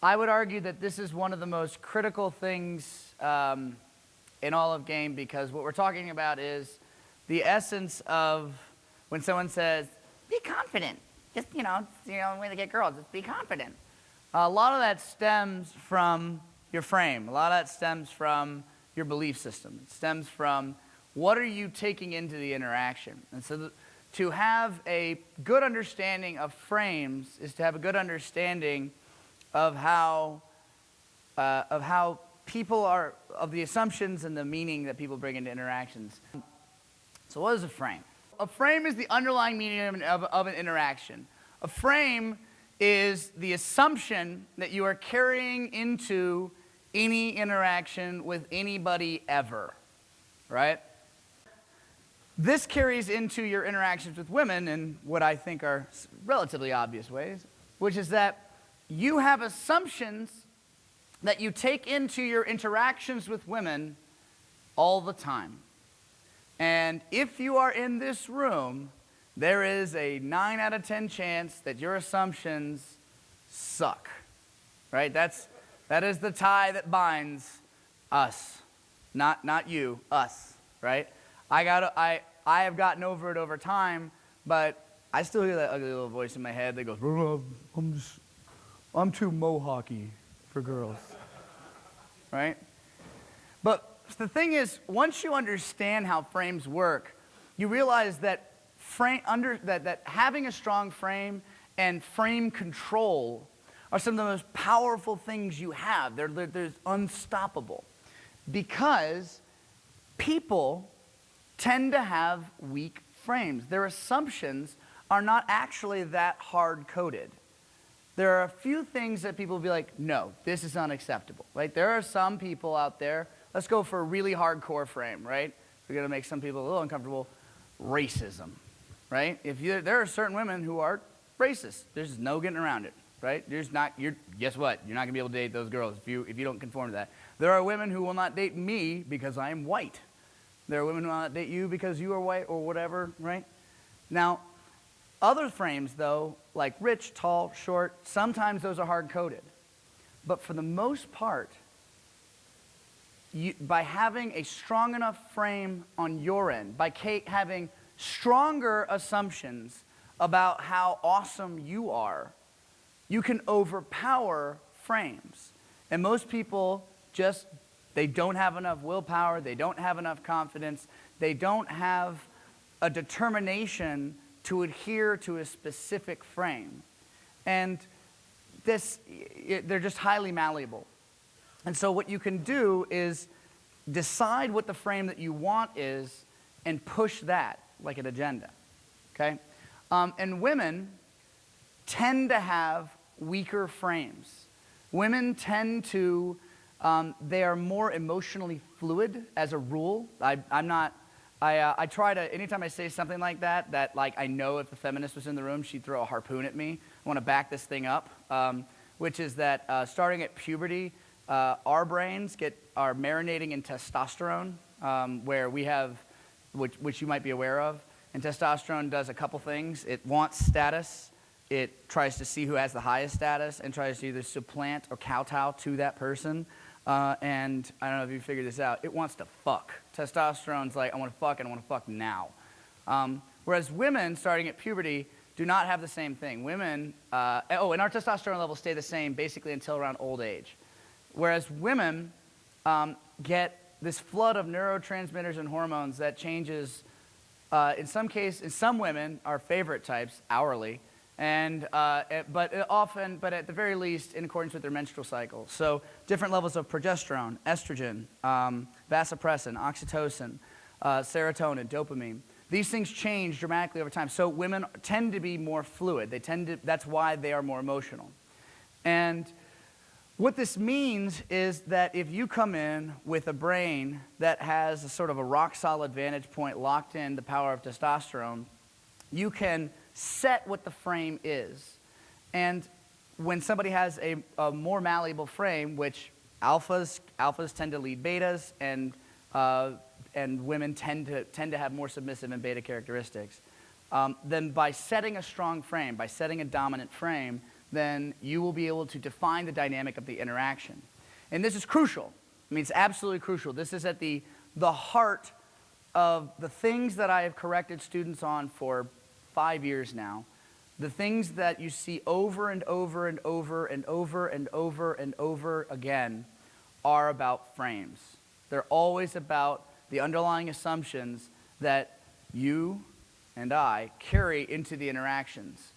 I would argue that this is one of the most critical things in all of game, because what we're talking about is the essence of when someone says, be confident. Just, it's the only way to get girls, just be confident. A lot of that stems from your frame. A lot of that stems from your belief system. It stems from what are you taking into the interaction. And so to have a good understanding of frames is to have a good understanding of how people are, of the assumptions and the meaning that people bring into interactions. So what is a frame? A frame is the underlying meaning of an interaction. A frame is the assumption that you are carrying into any interaction with anybody ever, right? This carries into your interactions with women in what I think are relatively obvious ways, which is that you have assumptions that you take into your interactions with women all the time. And if you are in this room, there is a 9 out of 10 chance that your assumptions suck, right? That is the tie that binds us, not you, us, right? I have gotten over it over time, but I still hear that ugly little voice in my head that goes, I'm too mohawky for girls, right? But the thing is, once you understand how frames work, you realize that that having a strong frame and frame control are some of the most powerful things you have. They're unstoppable, because people tend to have weak frames. Their assumptions are not actually that hard-coded. There are a few things that people will be like, no, this is unacceptable. Like, there are some people out there, let's go for a really hardcore frame, right? We're going to make some people a little uncomfortable. Racism, right? There are certain women who are racist. There's no getting around it, right? Guess what? You're not going to be able to date those girls if you don't conform to that. There are women who will not date me because I am white. There are women who will not date you because you are white or whatever, right? Now, other frames, though, like rich, tall, short, sometimes those are hard-coded. But for the most part, by having a strong enough frame on your end, by having stronger assumptions about how awesome you are, you can overpower frames. And most people they don't have enough willpower, they don't have enough confidence, they don't have a determination to adhere to a specific frame. And they're just highly malleable. And so what you can do is decide what the frame that you want is and push that like an agenda, okay? And women tend to have weaker frames. Women tend to, they are more emotionally fluid as a rule. I try to, anytime I say something like that like I know if the feminist was in the room, she'd throw a harpoon at me. I want to back this thing up, which is that starting at puberty, our brains are marinating in testosterone, where we have, which you might be aware of. And testosterone does a couple things. It wants status. It tries to see who has the highest status and tries to either supplant or kowtow to that person. And I don't know if you figured this out. It wants to fuck. Testosterone's like, I want to fuck and I want to fuck now. Whereas women, starting at puberty, do not have the same thing. Women, and our testosterone levels stay the same basically until around old age. Whereas women get this flood of neurotransmitters and hormones that changes, in some women, our favorite types, hourly, but at the very least, in accordance with their menstrual cycle. So different levels of progesterone, estrogen, vasopressin, oxytocin, serotonin, dopamine. These things change dramatically over time. So women tend to be more fluid. That's why they are more emotional. And what this means is that if you come in with a brain that has a sort of a rock-solid vantage point locked in the power of testosterone, you can set what the frame is. And when somebody has a more malleable frame, which alphas tend to lead betas, and women tend to have more submissive and beta characteristics, then by setting a strong frame, by setting a dominant frame, then you will be able to define the dynamic of the interaction. And this is crucial. I mean, it's absolutely crucial. This is at the heart of the things that I have corrected students on for 5 years now. The things that you see over and over and over and over and over and over again are about frames. They're always about the underlying assumptions that you and I carry into the interactions.